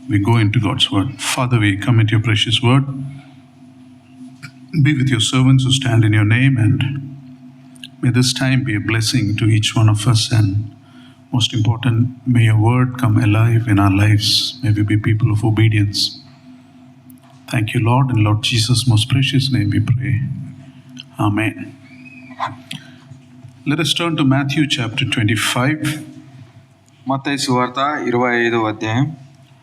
we go into God's word. Father, we commit your precious word. Be with your servants who stand in your name, and may this time be a blessing to each one of us, and most important, may your word come alive in our lives. May we be people of obedience. Thank you, Lord, in Lord Jesus' most precious name we pray. Amen. Let us turn to Matthew chapter 25. మత్తయి సువార్త 25వ అధ్యాయం.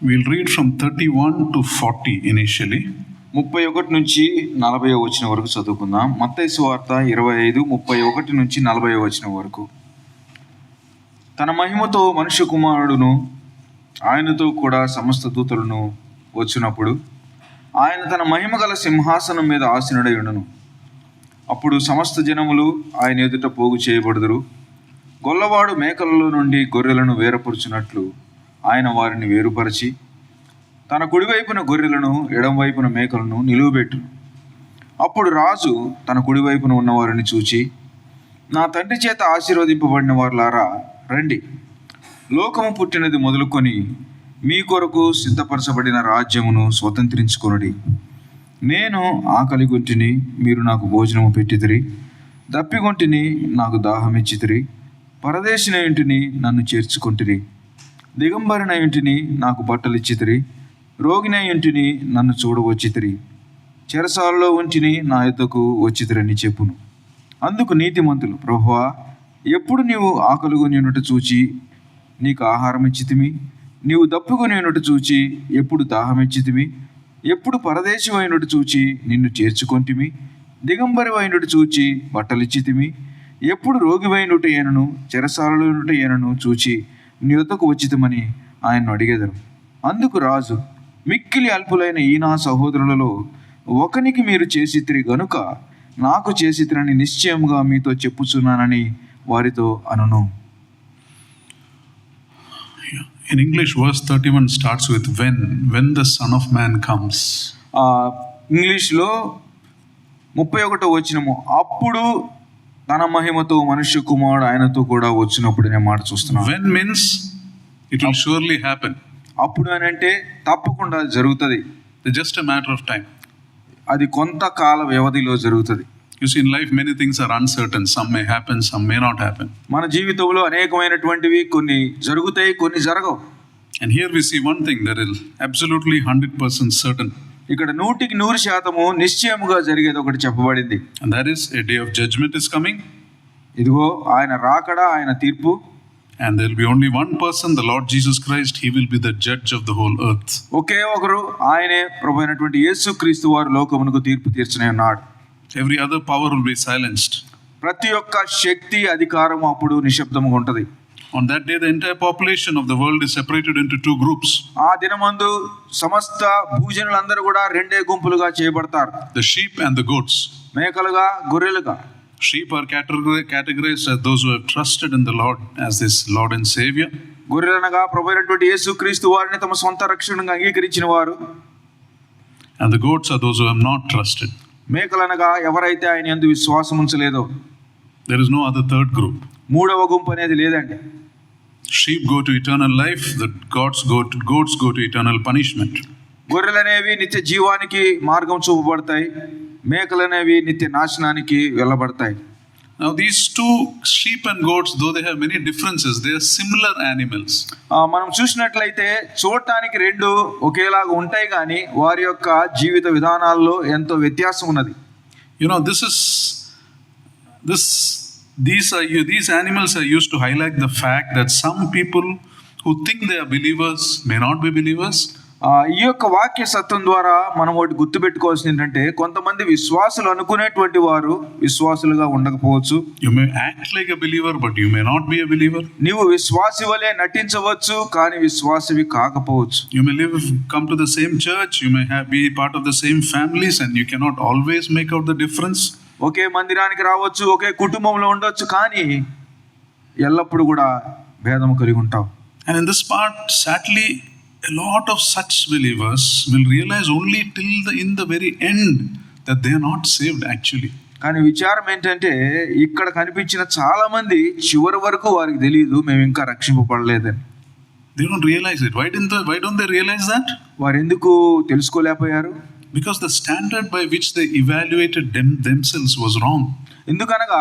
We'll read from 31 to 40 initially. 31 నుంచి 40వ వచనం వరకు చదువుకుందాం. మత్తయి సువార్త 25, 31 నుంచి 40వ వచనం వరకు. తన మహిమతో మనుష్య కుమారుడును ఆయనతో కూడా సమస్త దూతలను వచ్చినప్పుడు ఆయన తన మహిమ గల సింహాసనం మీద ఆసీనుడై ఉండును. అప్పుడు సమస్త జనములు ఆయన ఎదుట పోగు చేయబడుదురు. గొల్లవాడు మేకలలో నుండి గొర్రెలను వేరుపరుచున్నట్లు ఆయన వారిని వేరుపరిచి తన కుడివైపున గొర్రెలను ఎడమవైపున మేకలను నిలువబెట్టును. అప్పుడు రాజు తన కుడివైపున ఉన్నవారిని చూచి, నా తండ్రి చేత ఆశీర్వదింపబడిన వారులారా రండి, లోకము పుట్టినది మొదలుకొని మీ కొరకు సిద్ధపరచబడిన రాజ్యమును స్వతంత్రించుకొనుడి. నేను ఆకలిగొంటిని, మీరు నాకు భోజనము పెట్టితిరి. దప్పిగొంటిని, నాకు దాహమిచ్చితిరి. పరదేశిన ఇంటిని, నన్ను చేర్చుకొంటిరి. దిగంబరిన ఇంటిని, నాకు బట్టలు ఇచ్చితిరి. రోగిన ఇంటిని, నన్ను చూడవచ్చితిరి. చెరసాలలో ఉంటిని, నా యొద్దకు వచ్చితిరని చెప్పును. అందుకు నీతిమంతులు, ప్రభువా, ఎప్పుడు నీవు ఆకలిగొని ఉన్నట్టు చూచి నీకు ఆహారం ఇచ్చితిమి? నీవు దప్పుకొని ఉన్నట్టు చూచి ఎప్పుడు దాహం ఇచ్చితిమి? ఎప్పుడు పరదేశం అయినట్టు చూచి నిన్ను చేర్చుకొంటిమి? దిగంబరి అయినట్టు చూచి బట్టలిచ్చితిమి? ఎప్పుడు రోగివైనట్టు ఏనను చెరసాలలో ఏనను చూచి నీ యొద్దకు వచ్చితమని ఆయన్ను అడిగెదరు. అందుకు రాజు, మిక్కిలి అల్పులైన ఈ నా సహోదరులలో ఒకనికి మీరు చేసితిరి గనుక నాకు చేసితిరని నిశ్చయముగా మీతో చెప్పుచున్నానని వారితో అనును. In English, verse 31 starts with when the Son of Man comes. ఇంగ్లీష్లో 31వ వచనము, అప్పుడు తన మహిమతో మనుష్య కుమారుడు ఆయనతో కూడా వచ్చినప్పుడు నేను మాట చూస్తున్నాను. When means it will surely happen. అప్పుడు అని అంటే తప్పకుండా జరుగుతుంది. It's just a matter of time. అది కొంతకాల వ్యవధిలో జరుగుతుంది. You see, in life many things are uncertain. Some may happen, some may not happen. మన జీవితంలో అనేకమైనటువంటివి కొన్ని జరుగుతాయి, కొన్ని జరగవు. And here we see one thing that is absolutely 100% certain. ఇక్కడ 100% నిశ్చయముగా జరిగేది ఒకటి చెప్పబడింది. And that is a day of judgment is coming. ఇదిగో ఆయన రాకడ, ఆయన తీర్పు. And there will be only one person, the Lord Jesus Christ. He will be the judge of the whole earth. ఒకే ఒకరు, ఆయనే ప్రభు అయినటువంటి యేసుక్రీస్తు వారు లోకమునకు తీర్పు తీర్చనే ఉన్నాడు. Every other power will be silenced. ప్రతి ఒక్క శక్తి, అధికారం అప్పుడు నిశ్శబ్దంగా ఉంటది. On that day, the entire population of the world is separated into two groups. ఆ దినమందు సమస్త భూజనులందరూ కూడా రెండే గుంపులుగా చేయబడతారు. The sheep and the goats. మేకలుగా, గొర్రెలుగా. Sheep are categorized as those who have trusted in the Lord as this Lord and Savior. గొర్రెలనగా ప్రభు అయినటువంటి యేసుక్రీస్తు వారిని తమ సొంత రక్షణగా అంగీకరించిన వారు. And the goats are those who have not trusted. మేకలనగా ఎవరైతే ఆయన యందు విశ్వాసం ఉంచలేదో. There is no other third group. మూడవ గుంపు అనేది లేదండి. Sheep go to eternal life, the goats go to eternal punishment. గొర్రెలనేవి నిత్య జీవానికి మార్గం చూపబడతాయి, మేకలనేవి నిత్య నాశనానికి వెళ్ళబడతాయి. Now these two, sheep and goats, though they have many differences, they are similar animals. మనం చూసినట్లయితే చూడటానికి రెండు ఒకేలాగా ఉంటాయి, కానీ వారి యొక్క జీవిత విధానాల్లో ఎంతో వ్యత్యాసం ఉన్నది. You know, these animals are used to highlight the fact that some people who think they are believers may not be believers. ఈ యొక్క వాక్య సత్యం ద్వారా మనం ఒకటి గుర్తుపెట్టుకోవాల్సింది ఏంటంటే, కొంతమంది విశ్వాసులు అనుకునేటువంటి వారు విశ్వాసులుగా ఉండకపోవచ్చు. You may act like a believer, but you may not be a believer. నీవు విశ్వాసి వలె నటించవచ్చు, కానీ విశ్వాసివి కాకపోవచ్చు. You may come to the same church, you may be part of the same families, and you cannot always make out the difference. ఒకే మందిరానికి రావచ్చు, ఒకే కుటుంబంలో ఉండొచ్చు, కానీ ఎల్లప్పుడూ కూడా భేదము కలిగి ఉంటావు. And in this part, sadly, a lot of such believers will realize only in the very end that they are not saved actually. కానీ విచారం ఏంటంటే, ఇక్కడ కనిపించిన చాలా మంది చివరి వరకు వారికి తెలియదు మేము ఇంకా రక్షింపబడలేదని. They don't realize it. Why don't they realize that? వారు ఎందుకు తెలుసుకోలేకపోయారు? Because the standard by which they evaluated themselves was wrong. ఎందుకనగా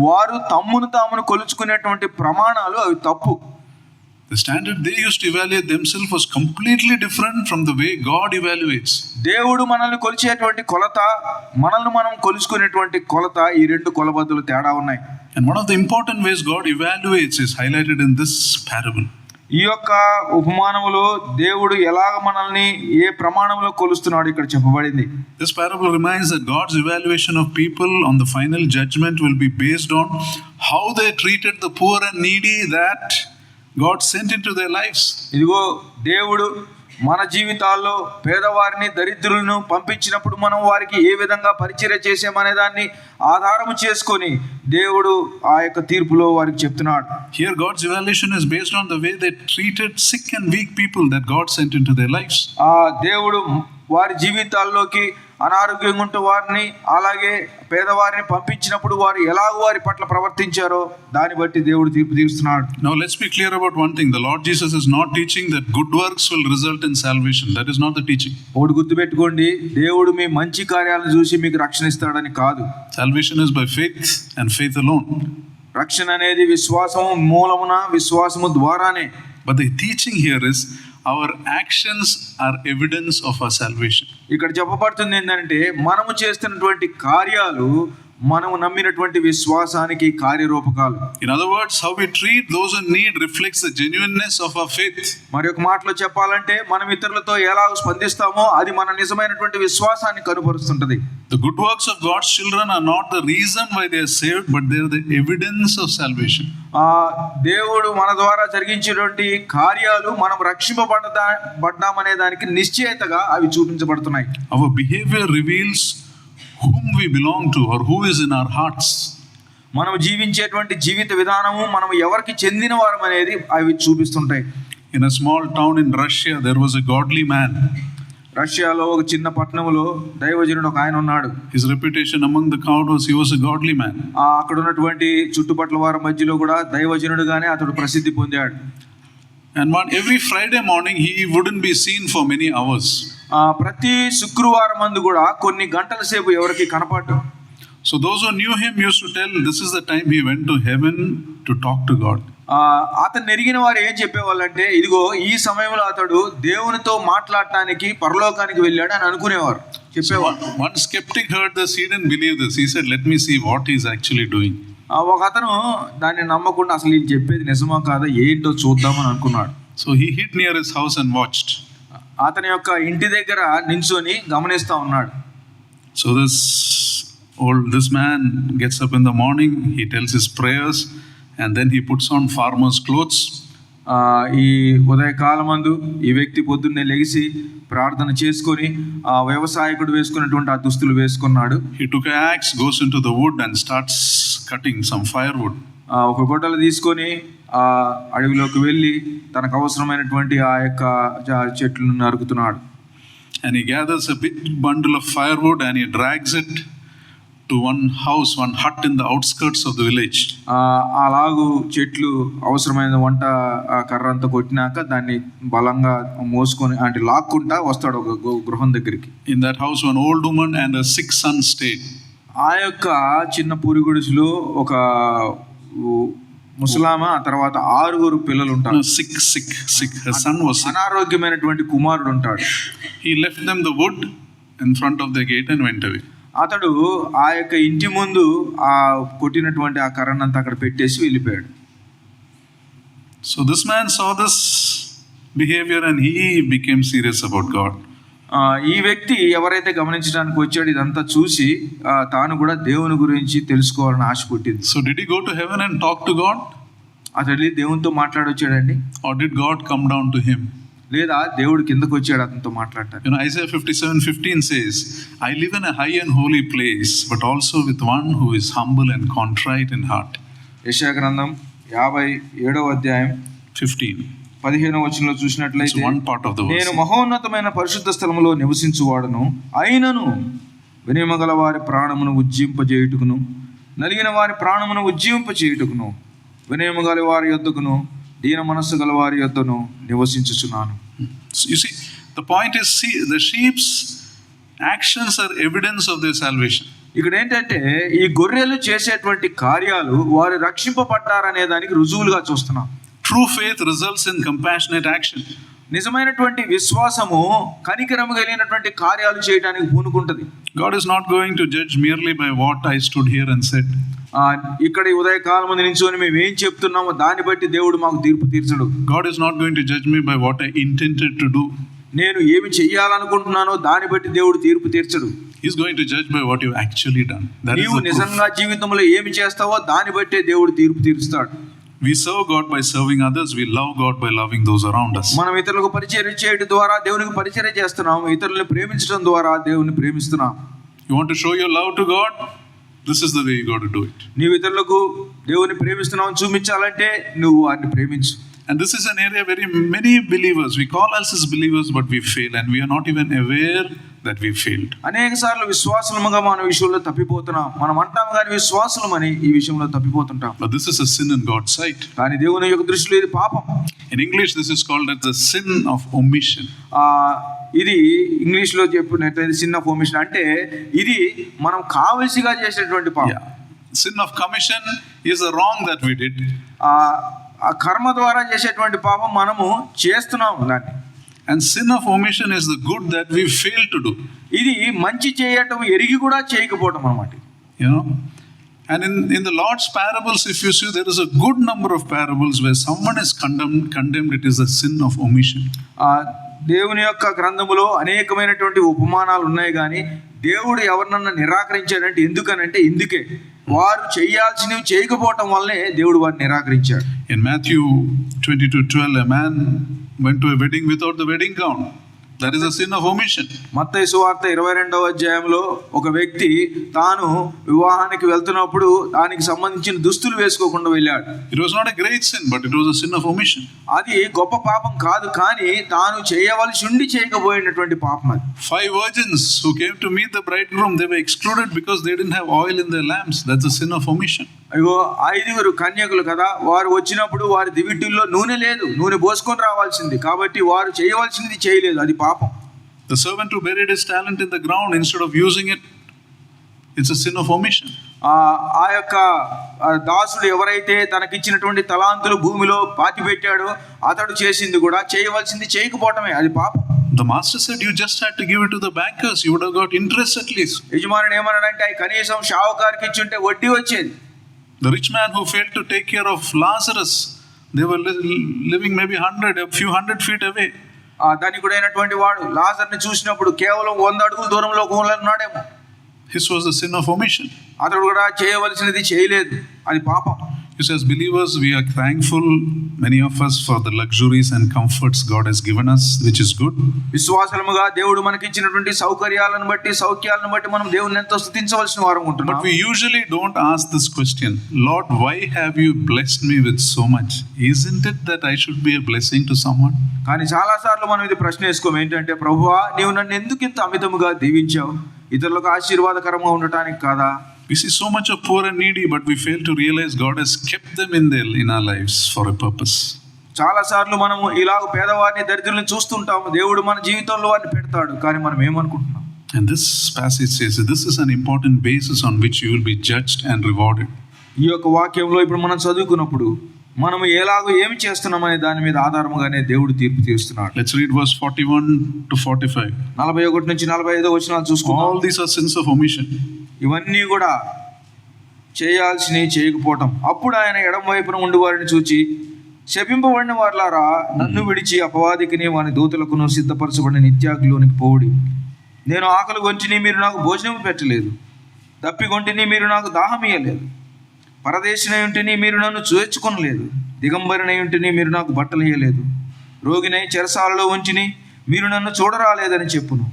వారు తమ్మును తామును కొలుచుకునేటువంటి ప్రమాణాలు అవి తప్పు. The standard they used to evaluate themselves was completely different from the way God evaluates. దేవుడు మనల్ని కొలిచేటువంటి కొలత, మనల్ని మనం కొలుచుకునేటువంటి కొలత, ఈ రెండు కొలబద్దలు తేడా ఉన్నాయి. And one of the important ways God evaluates is highlighted in this parable. ఈ యొక్క ఉపమానములో దేవుడు ఎలాగ మనల్ని ఏ ప్రమాణంలో కొలుస్తున్నాడు ఇక్కడ చెప్పబడింది. This parable reminds that God's evaluation of people on the final judgment will be based on how they treated the poor and needy that God sent into their lives. ఇదిగో దేవుడు మన జీవితాల్లో పేదవారిని, దరిద్రులను పంపించినప్పుడు మనం వారికి ఏ విధంగా పరిచర్య చేసామనే దాన్ని ఆధారము చేసుకొని దేవుడు ఆ యొక్క తీర్పులో వారికి చెప్తున్నాడు. Here God's evaluation is based on the way they treated sick and weak people that God sent into their lives. ఆ దేవుడు వారి జీవితాల్లోకి అనారోగ్యంగా ఉంటే వారిని, అలాగే పేదవారిని పంపించినప్పుడు వారు ఎలాగో వారి పట్ల ప్రవర్తించారో దాన్ని బట్టి దేవుడు తీర్పు తీరుస్తున్నాడు. Now let's be clear about one thing. The Lord Jesus is not teaching that good works will result in salvation. That is not the teaching. ఒకటి గుర్తుపెట్టుకోండి, దేవుడు మీ మంచి కార్యాలను చూసి మీకు రక్షణ ఇస్తాడని కాదు. Salvation is by faith and faith alone. రక్షణ అనేది విశ్వాసము మూలమున, విశ్వాసము ద్వారానే. But the teaching here is our actions are evidence of our salvation. ఇక్కడ చెప్పబడుతుంది ఏంటంటే మనము చేస్తున్నటువంటి కార్యాలు మనము నమ్మినటువంటి విశ్వాసానికి కార్యరూపకాలు. In other words, how we treat those in need reflects the genuineness of our faith. మరి ఒక మాటలో చెప్పాలంటే మనం ఇతరులతో ఎలా స్పందిస్తామో అది మన నిజమైనటువంటి విశ్వాసాన్ని కనుపరుస్తుంటది. The good works of God's children are not the reason why they are saved, but they are the evidence of salvation. దేవుడు మన ద్వారా జరిగించేటువంటి కార్యాలు మనం రక్షింపబడ్డామనే దానికి నిశ్చయితగా అవి చూపించబడుతున్నాయి. Our behavior reveals whom we belong to or who is in our hearts. మనం జీవించేటువంటి జీవిత విధానము మనం ఎవరికి చెందిన వారం అనేది అవి చూపిస్తుంటాయి. In a small town in Russia there was a godly man. రష్యాలో ఒక చిన్న పట్టణంలో దైవజనుడు ఒక ఆయన ఉన్నాడు. His reputation among the crowd was he was a godly man. అక్కడ ఉన్నటువంటి చుట్టుపక్కల వారి మధ్యలో కూడా దైవజనుడుగానే అతడు ప్రసిద్ధి పొందాడు. And every Friday morning he wouldn't be seen for many hours. ప్రతి శుక్రవారం మందు కూడా కొన్ని గంటల సేపు ఎవరికి కనపడ్డు. So those who knew him used to tell this is the time he went to heaven to talk to God. అతను ఎరిగిన వారు ఏం చెప్పేవాళ్ళంటే ఇదిగో ఈ సమయంలో అతడు దేవునితో మాట్లాడటానికి పరలోకానికి వెళ్ళాడు అని అనుకునేవారు, చెప్పేవారు. One skeptic heard this, he didn't believe this. He said, let me see what he is actually doing. ఒక అతను దాన్ని నమ్మకుండా అసలు ఈయన చెప్పేది నిజమా కాదా ఏంటో చూద్దామని అనుకున్నాడు. So he hid near his house and watched. అతని యొక్క ఇంటి దగ్గర నించొని గమనిస్తూ ఉన్నాడు. So this man gets up in the morning, he tells his prayers and then he puts on farmer's clothes. ఈ ఉదయకాలమందు ఈ వ్యక్తి పొద్దున్నే లెగిసి ప్రార్థన చేసుకొని ఆ వ్యవసాయకుడు వేసుకున్నటువంటి ఆ దుస్తులు వేసుకున్నాడు. He took an axe, goes into the wood and starts cutting some firewood. ఒక గొడ్డలు తీసుకొని ఆ అడవిలోకి వెళ్ళి తనకు అవసరమైనటువంటి ఆ యొక్క చెట్లను నరుకుతున్నాడు. And he gathers a big bundle of firewood and he drags it to one house, one hut in the outskirts of the village. అలాగు చెట్లు అవసరమైన వంట కర్ర అంతా కొట్టినాక దాన్ని బలంగా మోసుకొని అంటే లాక్కుంటా వస్తాడు ఒక గృహం దగ్గరికి. In that house one old woman and her 6 sons stayed. ఆ యొక్క చిన్న పూరి గుడిసెలో ఒక ముసలామ, ఆ తర్వాత 6 పిల్లలు ఉంటారు. Sick. Her son was sick. అనారోగ్యమైనటువంటి కుమారుడు ఉంటాడు. He left them the wood in front of the gate and went away. అతడు ఆ యొక్క ఇంటి ముందు ఆ కొట్టినటువంటి ఆ కర్రనంతా అక్కడ పెట్టేసి వెళ్ళిపోయాడు. So this man saw this behavior and he became serious about God. ఈ వ్యక్తి ఎవరైతే గమనించడానికి వచ్చాడు ఇదంతా చూసి తాను కూడా దేవుని గురించి తెలుసుకోవాలని ఆశ పుట్టింది. So did he go to heaven and talk to God? అతడు దేవునితో మాట్లాడొచ్చాడండి. Or did God come down to him? లేదా దేవుడు కిందకు వచ్చాడు అతనితో మాట్లాడటానికి. Isaiah 57:15 says, I live in a high and holy place, but also with one who is humble and contrite in heart. యెషయా గ్రంథం 57వ అధ్యాయం 15వ వచనంలో చూసినట్లయితే one part of the verse. నేను మహోన్నతమైన పరిశుద్ధ స్థలములో నివసించువాడును, అయినను వినయమగల వారి ప్రాణమును ఉజ్జింపజేయుటకును, నలిగిన వారి ప్రాణమును ఉజ్జింపజేయుటకును, వినయమగల వారి యొద్దకును దీన మనస్సు గల వారి యొద్దను నివసించుచున్నాను. So you see, the point is, see, the sheep's actions are evidence of their salvation. ఇక్కడ ఏంటంటే ఈ గొర్రెలు చేసేటువంటి కార్యాలు వారు రక్షింపబడ్డారనే దానికి రుజువులుగా చూస్తున్నాం. True faith results in compassionate action. నిజమైనటువంటి విశ్వాసము కనికరము కలిగినటువంటి కార్యాలు చేయడానికి పూనుకుంటది. God is not going to judge merely by what I stood here and said. ఇక్కడ ఈ ఉదయకాలం ముందు నించొని మేము ఏం చెప్తున్నామో దాన్ని బట్టి దేవుడు మాకు తీర్పు తీర్చడు. God is not going to judge me by what I intended to do. నేను ఏమి చెయ్యాలనుకుంటున్నానో దాన్ని బట్టి దేవుడు తీర్పు తీర్చడు. He is going to judge by what you've actually done. నీవు నిజంగా జీవితంలో ఏమి చేస్తావో దాన్ని బట్టే దేవుడు తీర్పు తీరుస్తాడు. We serve God by serving others. We love God by loving those around us. మనం ఇతరులకు పరిచర్య చేయడం ద్వారా దేవునికి పరిచర్య చేస్తున్నాం. ఇతరులను ప్రేమించడం ద్వారా దేవుని ప్రేమిస్తున్నాం. You want to show your love to God? This is the way you got to do it. నీవు ఇతరులకు దేవుని ప్రేమిస్తున్నావు చూపించాలంటే నువ్వు వారిని ప్రేమించు. And this is an area where many believers, we call ourselves believers, but we fail, and we are not even aware that we failed. అనేక సార్లు విశ్వాసులముగా మన విషయంలో తప్పిపోతున్నాం. మనం అంటాం కానీ విశ్వాసులమని ఈ విషయంలో తప్పిపోతుంటాం. But this is a sin in God's sight. కానీ దేవుని యొక్క దృష్టిలో ఇది పాపం. In English, this is called as the sin of omission. ఇది ఇంగ్లీష్లో చెప్పినట్లయితే sin of omission అంటే ఇది మనం కావలసిగా చేసేటువంటి పాపం. Sin of commission is a wrong that we did. ఆ కర్మ ద్వారా చేసేటువంటి పాపం మనము చేస్తున్నాము దాన్ని. And sin of omission is the good that we fail to do. ఇది మంచి చేయటం ఎరిగి కూడా చేయకపోవటం అన్నమాట. You know, and in the Lord's parables, if you see, there is a good number of parables where someone is condemned. It is a sin of omission. దేవుని యొక్క గ్రంథములో అనేకమైనటువంటి ఉపమానాలు ఉన్నాయి కానీ దేవుడు ఎవరినన్నా నిరాకరించాడంటే ఎందుకనంటే ఇందుకే వారు చేయాల్సినవి చేయకపోవటం వల్లే దేవుడు వారిని నిరాకరించాడు. In Matthew 22:12, a man went to a wedding without the wedding gown. That is a sin of omission. మత్తయి సువార్త 22వ అధ్యాయంలో ఒక వ్యక్తి తాను వివాహానికి వెళ్తున్నప్పుడు దానికి సంబంధించిన దుస్తులు వేసుకోకుండా వెళ్ళాడు. It was not a great sin, but it was a sin of omission. అది గొప్ప పాపం కాదు కానీ తాను చేయవలసి ఉండి చేయకపోయినటువంటి పాపం అది. 5 virgins who came to meet the bridegroom, they were excluded because they didn't have oil in their lamps. That's a sin of omission. అయ్యో 5 కన్యకులు కదా, వారు వచ్చినప్పుడు వారి దివిటీల్లో నూనె లేదు, నూనె పోసుకొని రావాల్సింది కాబట్టి వారు చేయవలసింది చేయలేదు, అది పాపం. The servant who buried his talent in the ground instead of using it, it's a sin of omission. ఆ యొక్క దాసుడు ఎవరైతే తనకిచ్చినటువంటి తలాంతులు భూమిలో పాతిపెట్టాడో అతడు చేసింది కూడా చేయవలసింది చేయకపోవటమే, అది పాపం. The master said you just had to give it to the bankers. You would have got interest at least. యజమానుడు ఏమన్నాడంటే కనీసం షావుకారుకి ఇచ్చుంటే వడ్డీ వచ్చేది. The rich man who failed to take care of Lazarus, they were living maybe a few hundred feet away. ధనికుడైనటువంటి వాడు లాజర్ని చూసినప్పుడు కేవలం 100 అడుగుల దూరంలో ఉన్నాడేమో. His was the sin of omission. అతడు కూడా చేయవలసినది చేయలేదు, అది పాపం. As believers, we are thankful, many of us, for the luxuries and comforts God has given us, which is good. విశ్వాసముగా దేవుడు మనకి ఇచ్చినటువంటి సౌకర్యాలను బట్టి సౌఖ్యాలను బట్టి మనం దేవుని ఎంతో స్తుతించవలసిన వారం ఉంటున్నాం. But we usually don't ask this question, Lord, why have you blessed me with so much? Isn't it that I should be a blessing to someone? కానీ చాలా సార్లు మనం ఇది ప్రశ్న వేసుకోం, ఏంటంటే ప్రభువా నీవు నన్ను ఎందుకు ఇంత అమితముగా దీవించావు, ఇతరులకు ఆశీర్వాదకరంగా ఉండటానికి కాదా? We see so much of poor and needy, but we fail to realize God has kept them in our lives for a purpose. చాలా సార్లు మనము ఇలాగ పేదవారిని దరిద్రులను చూస్తుంటాము, దేవుడు మన జీవితంలో వారిని పెడతాడు, కానీ మనం ఏమనుకుంటున్నాం? And this passage says this is an important basis on which you will be judged and rewarded. ఈ యొక్క వాక్యంలో ఇప్పుడు మనం చదువుకున్నప్పుడు మనము ఎలాగో ఏమి చేస్తున్నామనే దాని మీద ఆధారముగానే దేవుడు తీర్పు తీరుస్తున్నాడు. Let's read verse 41 to 45. 41 నుంచి 45 వచనాలు చూసుకుందాం. All these are sins of omission. ఇవన్నీ కూడా చేయాల్సినవి చేయకపోవటం. అప్పుడు ఆయన ఎడమ వైపున ఉండి వారిని చూచి, శపింపబడిన వారులారా, నన్ను విడిచి అపవాదికిని వాని దూతలకును సిద్ధపరచబడిన నిత్యాగ్నిలోనికి పోవుడి. నేను ఆకలి గొంటిని మీరు నాకు భోజనం పెట్టలేదు, దప్పిగొంటిని మీరు నాకు దాహం ఇయ్యలేదు, పరదేశినై ఉంటిని మీరు నన్ను చేర్చుకొనలేదు, దిగంబరినై ఉంటిని మీరు నాకు బట్టలు ఇయ్యలేదు, రోగినై చెరసాలలో ఉంచిని మీరు నన్ను చూడరాలేదని చెప్పును.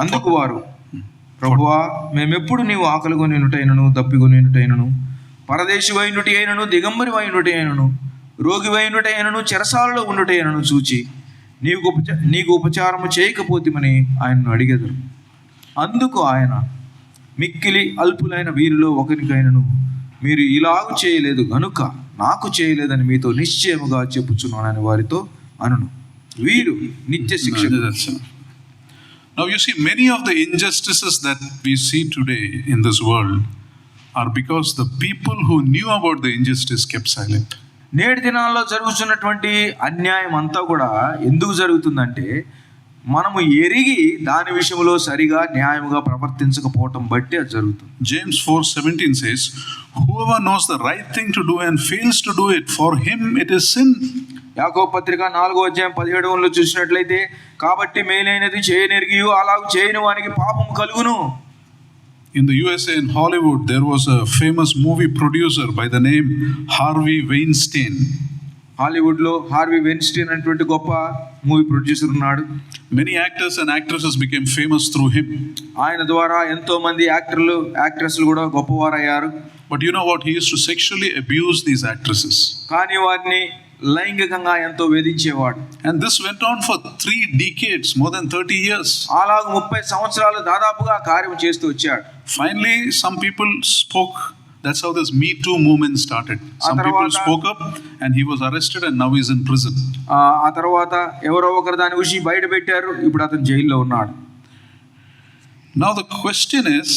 అందుకు వారు, ప్రభువా మేమెప్పుడు నీవు ఆకలి కొనినటైనను దప్పికొనినటైనను పరదేశి వైనుటి అయినను దిగంబరి వైనుటి అయినను రోగి వైనుటి అయినను చెరసాలలో ఉండుట అయినను చూచి నీకు ఉపచారము చేయకపోతేమని ఆయనను అడిగెదరు. అందుకు ఆయన, మిక్కిలి అల్పులైన వీరిలో ఒకరికైనను మీరు ఇలాగు చేయలేదు గనుక నాకు చేయలేదని మీతో నిశ్చయముగా చెప్పుచున్నానని వారితో అనును. వీరు నిత్య శిక్ష. Now you see, many of the injustices that we see today in this world are because the people who knew about the injustice kept silent. నేటి దినాల్లో జరుగుతున్నటువంటి అన్యాయం అంతా కూడా ఎందుకు జరుగుతుందంటే మనము ఎరిగి దాని విషయంలో సరిగా న్యాయముగా ప్రవర్తించకపోవటం బట్టి అది జరుగుతుంది. James 4:17 says, whoever knows the right thing to do and fails to do it, for him it is sin. యాకోబు పత్రిక 4:17 చూసినట్లయితే, కాబట్టి మేలైనది చేయనెరిగియు అలాగు చేయని వానికి పాపం కలుగును. In the USA, in Hollywood, there was a famous movie producer by the name Harvey Weinstein. హాలీవుడ్లో హార్వీ వెయిన్స్టీన్ అనేటువంటి గొప్ప మూవీ ప్రొడ్యూసర్ ఉన్నాడు. Many actors and actresses became famous through him. ఆయన ద్వారా ఎంతో మంది యాక్ట్రెస్లు కూడా గొప్పవారయ్యారు. But you know what? He used to sexually abuse these actresses. కానీ వారిని లైంగికంగా ఎంతో వేధించేవాడు. And this went on for 3 decades, more than 30 years. అలాగ 30 సంవత్సరాలు దాదాపుగా కార్యం చేస్తూ వచ్చాడు. Finally, some people spoke. That's how this Me Too movement started. Some people spoke up and he was arrested and now he's in prison. ఆ తర్వాత ఎవరో ఒకరు దాని గురించి బయట పెట్టారు. ఇప్పుడు అతను జైల్లో ఉన్నాడు. Now the question is,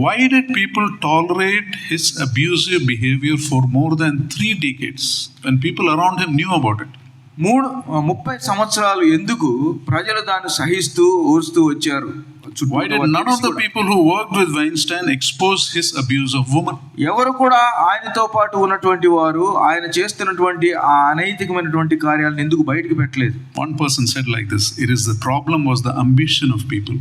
why did people tolerate his abusive behavior for more than 3 decades when people around him knew about it? 30 సంవత్సరాలు ఎందుకు ప్రజలు దాన్ని సహిస్తూ ఓర్స్తూ వచ్చారు? Why did none of the people who worked with Weinstein expose his abuse of women? ఎవరు కూడా ఆయనతో పాటు ఉన్నటువంటి వారు ఆయన చేస్తున్నటువంటి ఆ అనైతికమైనటువంటి కార్యాలను ఎందుకు బయటకు పెట్టలేదు? One person said like this, it is the problem was the ambition of people.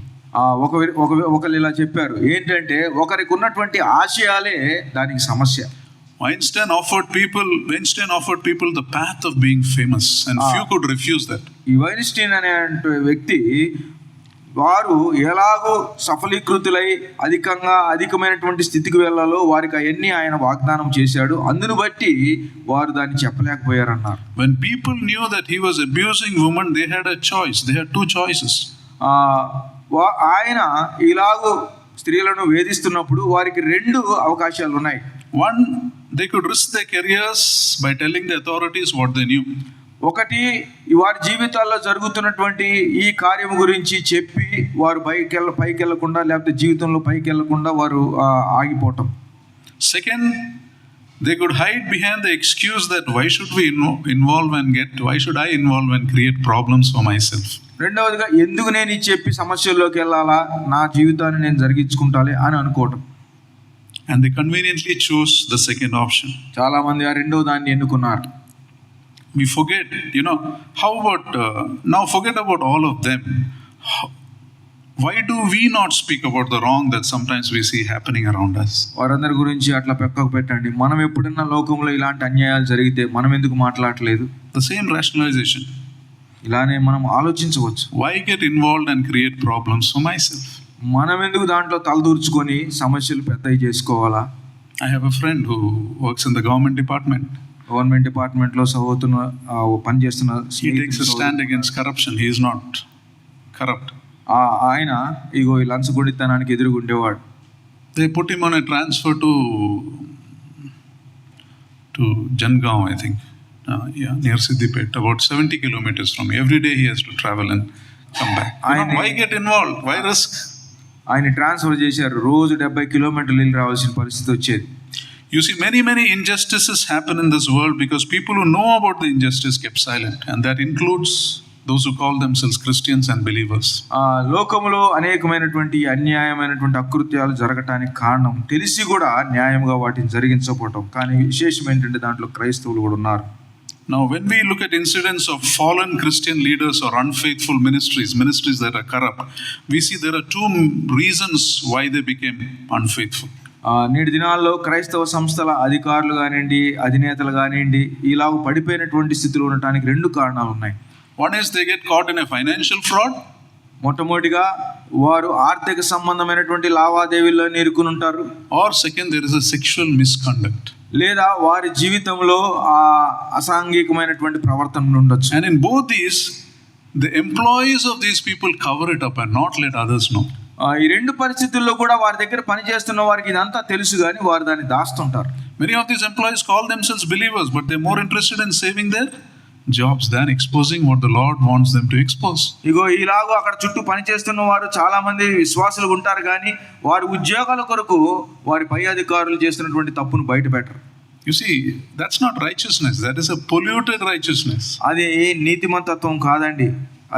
ఒకరు ఇలా చెప్పారు, ఏంటంటే ఒకరికి ఉన్నటువంటి ఆశయాలే దానికి సమస్య. Weinstein offered people the path of being famous and few could refuse that. ఈ వైన్స్టీన్ అనే వ్యక్తి వారు ఎలాగో సఫలీకృతులై అధికమైనటువంటి స్థితికి వెళ్ళాలో వారికి అవన్నీ ఆయన వాగ్దానం చేశాడు. అందును బట్టి వారు దాన్ని చెప్పలేకపోయారన్నారు. When people knew that he was abusing women, they had a choice. They had 2 choices. ఆయన ఇలాగో స్త్రీలను వేధిస్తున్నప్పుడు వారికి 2 అవకాశాలు ఉన్నాయి. One, they could risk their careers by telling the authorities what they knew. ఒకటి, వారి జీవితాల్లో జరుగుతున్నటువంటి ఈ కార్యం గురించి చెప్పి వారు పైకి వెళ్ళకుండా లేకపోతే జీవితంలో పైకి వెళ్ళకుండా వారు ఆగిపోవటం. Second, they could hide behind the excuse that why should I involve and create problems for myself. రెండవదిగా, ఎందుకు నేను ఇది చెప్పి సమస్యల్లోకి వెళ్ళాలా, నా జీవితాన్ని నేను జరిగించుకుంటాలే అని అనుకోవటం. And they conveniently chose the second option. చాలా మంది ఆ రెండవ దాన్ని ఎన్నుకున్నారు. We forget, how about now forget about all of them. Why do we not speak about the wrong that sometimes we see happening around us? వారందరి గురించి అట్లా పక్కకు పెట్టండి. మనం ఎప్పుడన్నా లోకంలో ఇలాంటి అన్యాయాలు జరిగితే మనం ఎందుకు మాట్లాడలేదు? The same rationalization. ఇలానే మనం ఆలోచించవచ్చు. Why get involved and create problems for myself? మనం ఎందుకు దాంట్లో తలదూర్చుకొని సమస్యలు పెద్దవి చేసుకోవాలా? I have a friend who works in the government department. Government డిపార్ట్మెంట్లో పనిచేస్తున్న. He takes a stand against corruption. He is not corrupt. ఆయన ఇగో ఈ లంచగొండితనానికి ఎదురుగుండేవాడు. They put him on a transfer to Jangaon, I think. Near Siddipet, about 70 kilometers from here. Every day he has to travel and come back. Why get involved? Why risk? ఆయన transfer చేశారు. రోజు 70 కిలోమీటర్లు వెళ్ళి రావాల్సిన పరిస్థితి వచ్చేది. You see, many injustices happen in this world because people who know about the injustice kept silent, and that includes those who call themselves Christians and believers. లోకములో అనేకమైనటువంటి అన్యాయమైనటువంటి అకృత్యాలు జరగటానికి కారణం తెలిసి కూడా న్యాయంగా వాటిని జరిగించకపోవటం. కానీ విశేషం ఏంటంటే దాంట్లో క్రైస్తవులు కూడా ఉన్నారు. Now, when we look at incidents of fallen Christian leaders or unfaithful ministries that are corrupt, we see there are 2 reasons why they became unfaithful. నేటి దినాల్లో క్రైస్తవ సంస్థల అధికారులు కానివ్వండి, అధినేతలు కానివ్వండి, ఇలా పడిపోయినటువంటి స్థితిలో ఉండటానికి 2 కారణాలు ఉన్నాయి. One is they get caught in a financial fraud. మొట్టమొదటిగా వారు ఆర్థిక సంబంధమైనటువంటి లావాదేవీల్లో ఇరుక్కుని ఉంటారు. Or second, there is a sexual misconduct. లేదా వారి జీవితంలో అసాంఘికమైనటువంటి ప్రవర్తన ఉండొచ్చు. And in both these, the employees of these people cover it up and not let others know. ఈ రెండు పరిస్థితుల్లో కూడా వారి దగ్గర పని చేస్తున్న వారికి ఇదంతా తెలుసు కానీ వారు దాన్ని దాస్తుంటారు. Many of these employees call themselves believers, but they're more interested in saving their jobs than exposing what the Lord wants them to expose. ఇగో ఇలాగో అక్కడ చుట్టూ పని చేస్తున్న వారు చాలా మంది విశ్వాసులు ఉంటారు కానీ వారి ఉద్యోగాల కొరకు వారి పై అధికారులు చేస్తున్నటువంటి తప్పును బయట పెట్టరు. You see, that's not righteousness. That is a polluted righteousness. అది నీతిమంతత్వం కాదండి.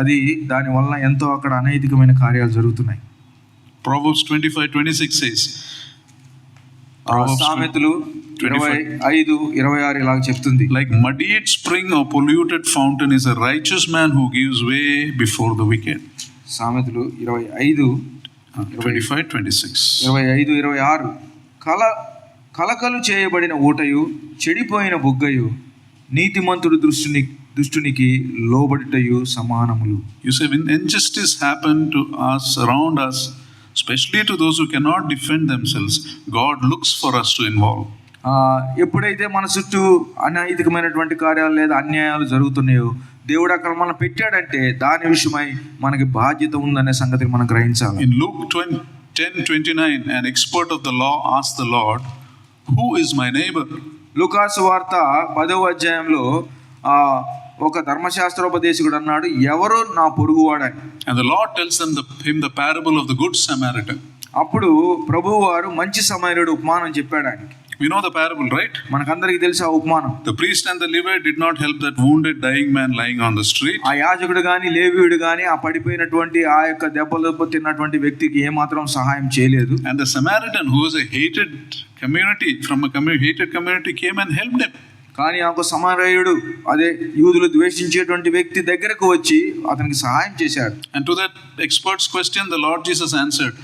అది దాని వల్ల ఎంతో అక్కడ అనైతికమైన కార్యాలు జరుగుతున్నాయి. Proverbs 25:26 says, సామెతలు 25:26 ఇలాగ చెప్తుంది. Like muddied spring or polluted fountain is a righteous man who gives way before the wicked. సామెతలు 25:26 కలకలు చేయబడిన ఊటయు చెడిపోయిన బుగ్గయు నీతిమంతుడు దుష్టునికి లోబడుటయు సమానములు. You say when injustice happen to us, around us, especially to those who cannot defend themselves, God looks for us to involve. ఎప్పుడైతే మన చుట్టూ అనైతికమైనటువంటి కార్యాలు లేదా అన్యాయాలు జరుగుతున్నాయో దేవుడు అక్కడ మనం పెట్టాడంటే దాని విషయమై మనకి బాధ్యత ఉందనే సంగతి మనం గ్రహించాలి. In Luke 10:29, an expert of the law asked the Lord, "Who is my neighbor?" లూకాసు వార్త 10వ అధ్యాయంలో ఒక ధర్మశాస్త్రోపదేశకుడు అన్నాడు, ఎవరు నా పొరుగువాడని. And the Lord tells him the parable of the good Samaritan. అప్పుడు ప్రభువు వారు మంచి సమరయుడు ఉపమానం చెప్పాడు ఆయనకి. We know the parable, right? మనకందరికి తెలుసు ఆ ఉపమానం. The priest and the Levite did not help that wounded dying man lying on the street. ఆ యాజకుడు గాని లేవీయుడు గాని ఆ పడిపోయినటువంటి ఆ యొక్క దెబ్బలు తిన్నటువంటి వ్యక్తికి ఏమాత్రం సహాయం చేయలేదు. And the Samaritan, who was a hated community hated community, came and helped him. కానీ ఆ సమరయుడు అదే యూదులు ద్వేషించేటువంటి వ్యక్తి దగ్గరకు వచ్చి అతనికి సహాయం చేశాడు. And to that expert's question, the Lord Jesus answered,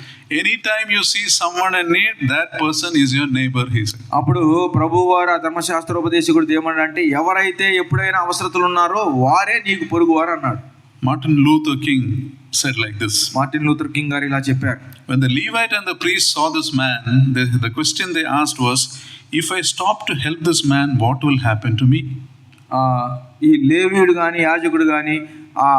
"Anytime you see someone in need, that person is your neighbor," he said. అప్పుడు ప్రభువారు ఆ ధర్మశాస్త్రోపదేశకుడు ఏమన్నాడంటే ఎవరైతే ఎప్పుడైనా అవసరతలు ఉన్నారో వారే నీకు పొరుగువారు అన్నాడు. Martin Luther King said like this. Martin Luther king గారు ఇలా చెప్పారు. When the Levite and the priest saw this man, the question they asked was, "If I stop to help this man, what will happen to me?" ఈ లేవీయుడు కానీ యాజకుడు కానీ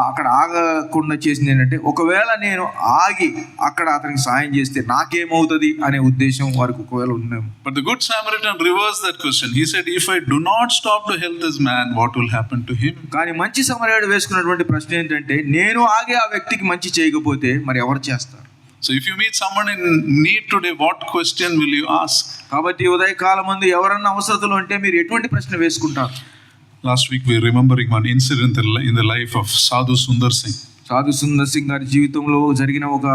అక్కడ ఆగకుండా చేసింది ఏంటంటే ఒకవేళ నేను ఆగి అక్కడ అతనికి సాయం చేస్తే నాకేమవుతుంది అనే ఉద్దేశం వారికి ఒకవేళ ఉన్నాము. But the good Samaritan reversed that question. He said, "If I do not stop to help this man, what will happen to him?" కానీ మంచి సమరయుడు వేసుకున్నటువంటి ప్రశ్న ఏంటంటే నేను ఆగి ఆ వ్యక్తికి మంచి చేయకపోతే మరి ఎవరు చేస్తారు? So if you meet someone in need today, what question will you ask? కాబట్టి ఉదయకాలం ముందు ఎవరన్నా అవసరతలు ఉంటే మీరు ఎటువంటి ప్రశ్న వేసుకుంటారు? Last week we were remembering one incident in the life of Sadhu Sundar Singh. సాధు సుందర్ సింగ్ గారి జీవితంలో జరిగిన ఒక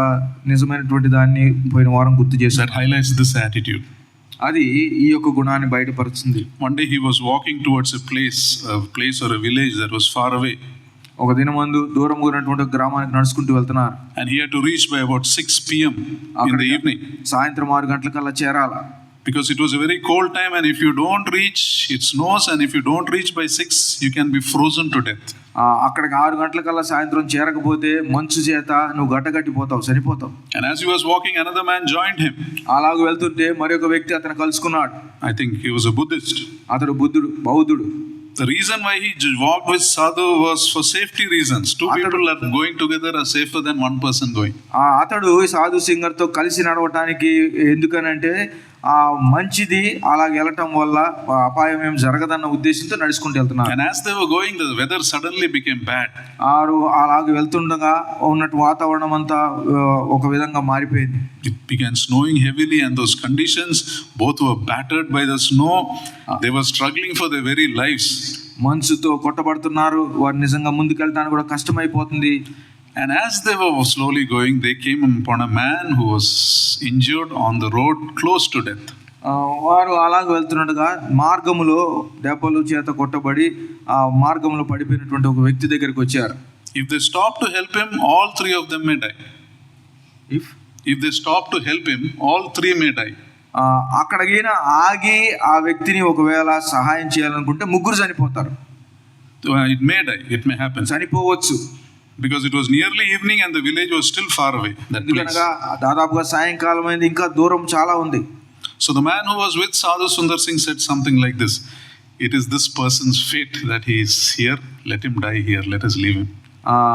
నిజమైనటువంటి దాన్ని పోయిన వారం గుర్తు చేశారు. That highlights this attitude. అది ఈ యొక్క గుణాన్ని బయటపరుస్తుంది. One day he was walking towards a place or a village that was far away. ఒక దినమందు దూరం ఉన్నటువంటి గ్రామానికి నడుచుకుంటూ వెళ్తున్నారు. And he had to reach by about 6 p.m. in the evening. సాయంత్రం 6 గంటలకల్లా చేరాలా. Because it was a very cold time, and if you don't reach, it snows, and if you don't reach by 6, you can be frozen to death. అక్కడికి 6 గంటలకల్లా సాయంత్రం చేరకపోతే మంచు చేత నువ్వు గట్టగట్టిపోతావు, చనిపోతావు. And as he was walking, another man joined him. అలాగ వెళ్తుంటే మరొక వ్యక్తి అతను కలుసుకున్నాడు. I think he was a Buddhist. అతడు బౌద్ధుడు. The reason why he walked with Sadhu was for safety reasons. Two people are going together are safer than one person going. అతడు సాధు సింగర్తో కలిసి నడవటానికి ఎందుకనంటే మంచిది అలాగ వెళ్ళటం వల్ల అపాయం ఏం జరగదన్న ఉద్దేశంతో నడుచుకుంటూ వెళ్తున్నారు. And as they were going, the weather suddenly became bad. అలాగ వెళ్తుండగా ఉన్నట్టు వాతావరణం అంతా ఒక విధంగా మారిపోయింది. It began snowing heavily, and those conditions, both were battered by the snow. They were struggling for their very lives. మంచుతో కొట్టబడుతున్నారు, వారు నిజంగా ముందుకెళ్ళడానికి కూడా కష్టమైపోతుంది. And as they were slowly going, they came upon a man who was injured on the road close to death. వారు అలాగ వెళ్తుండగా మార్గములో దెబ్బలు చేత కొట్టబడి ఆ మార్గంలో పడిపోయినటువంటి ఒక వ్యక్తి దగ్గరికి వచ్చారు. If they stop to help him, all three of them may die. If they stop to help him, all three may die. అక్కడికైనా ఆగి ఆ వ్యక్తిని ఒకవేళ సహాయం చేయాలనుకుంటే ముగ్గురు చనిపోతారు. It may die. It may happen. చనిపోవచ్చు. Because it was nearly evening and the village was still far away. దాదాపుగా సాయంకాలం అయింది, ఇంకా దూరం చాలా ఉంది. So the man who was with Sadhu Sundar Singh said something like this: "It is this person's fate that he is here. Let him die here. Let us leave him."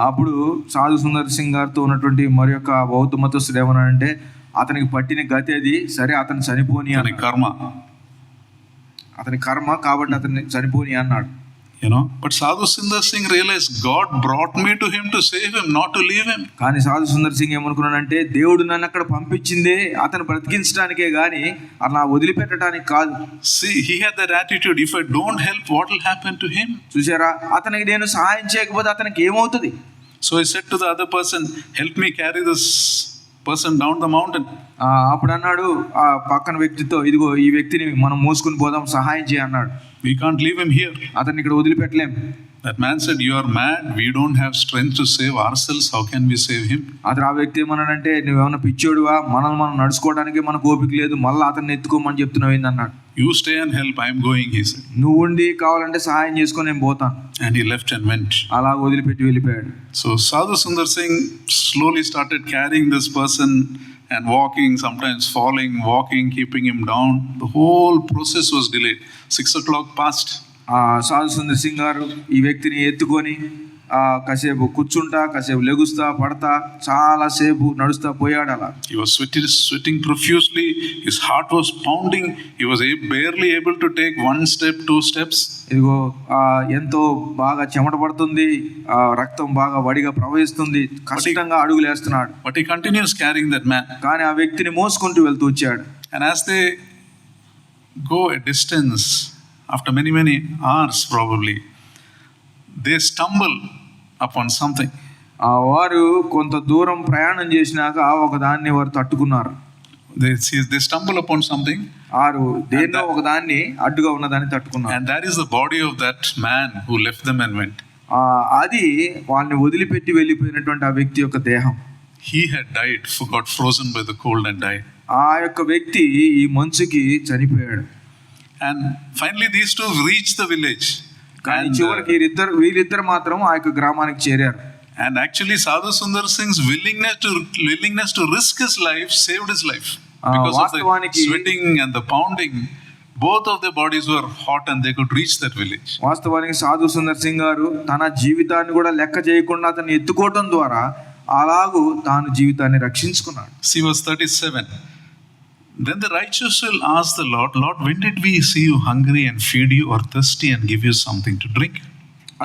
అప్పుడు సాధు సుందర్ సింగ్ గారితో ఉన్నటువంటి మరి యొక్క బౌద్ధ మతస్థుడు ఏమన్నాడంటే, అతనికి పట్టిన గతి అది, సరే అతను చనిపోని అని, అతని కర్మ కాబట్టి అతన్ని చనిపోని అన్నాడు. But Sadhu Sundar Singh realized God brought me to him to save him, not to leave him. కానీ సాధు సుందర్ సింగ్ ఏమనుకున్నాడంటే, దేవుడు నన్ను అక్కడ పంపించిందే అతను బ్రతికించడానికే గాని అలా వదిలిపెట్టడానికి కాదు. See, he had that attitude, if I don't help, what will happen to him? చూసారా, అతనికి నేను సహాయం చేయకపోతే అతనికి ఏమవుతుంది? So he said to the other person, help me carry this person down the mountain. అప్పుడు అన్నాడు ఆ పక్కన వ్యక్తితో, ఇదిగో ఈ వ్యక్తిని మనం మోసుకుని పోదాం, సహాయం చేయి అన్నాడు. We can't leave him here. అతన్ని ఇక్కడ వదిలిపెట్టలేం. That man said, you are mad, we don't have strength to save ourselves, how can we save him? అతను ఆ వ్యక్తి ఏమన్నాడంటే, నువ్వేమన్నా పిచ్చోడువా, మనం నడుచుకోవడానికి మనకు ఓపిక లేదు, మళ్ళీ అతన్ని ఎత్తుకోమని చెప్తున్నావు ఏంది అన్నాడు. You stay and help, I am going, he said. నువ్వు ఉండి కావాలంటే సహాయం చేసుకొని నేను పోతాను. And he left and went. అలా వదిలిపెట్టి వెళ్ళిపోయాడు. So Sadhu Sundar Singh slowly started carrying this person and walking, sometimes falling, walking, keeping him down. The whole process was delayed. 6 o'clock passed. సాధు సుందర్ సింగ్ గారు ఈ వ్యక్తిని ఎత్తుకొని కాసేపు కూర్చుంటా, కాసేపు లెగుస్తా, పడతా, చాలా సేపు నడుస్తా పోయాడు. అలా he was sweating profusely, his heart was pounding, he was barely able to take 1 step, 2 steps. ఇదిగో ఎంతో బాగా చెమట పడుతుంది, రక్తం బాగా వడిగా ప్రవహిస్తుంది, కష్టంగా అడుగులు వేస్తున్నాడు. But he continues carrying that man. కానీ ఆ వ్యక్తిని మోసుకుంటూ వెళ్తూ వచ్చాడు. And as they go a distance, after many hours probably, they stumble upon something. వారు కొంత దూరం ప్రయాణం చేసినాక ఒక దాన్ని వారు తట్టుకున్నారు. They stumble upon something. వారు దేన్నో ఒక దాన్ని అడ్డుగా ఉన్న దాన్ని తట్టుకున్నారు. And that is the body of that man who left them and went. అది వాళ్ళని వదిలిపెట్టి వెళ్ళిపోయినటువంటి ఆ వ్యక్తి యొక్క దేహం. He had died, got frozen by the cold and died. ఆ యొక్క వ్యక్తి ఈ మంచుకి చనిపోయాడు. And finally these two reached the village. కానీ చివరికి వీళ్ళిద్దరు మాత్రం ఆ యొక్క గ్రామానికి చేరారు. And actually Sadhu Sundar Singh's willingness to risk his life saved his life. Because of the sweating and the pounding, both of their bodies were hot and they could reach that village. వాస్తవానికి సాధు సుందర్ సింగ్ గారు తన జీవితాన్ని కూడా లెక్క చేయకుండా అతన్ని ఎత్తుకోవడం ద్వారా అలాగూ తాను జీవితాన్ని రక్షించుకున్నాడు. See verse 37. Then the righteous will ask the Lord, Lord, when did we see you hungry and feed you, or thirsty and give you something to drink?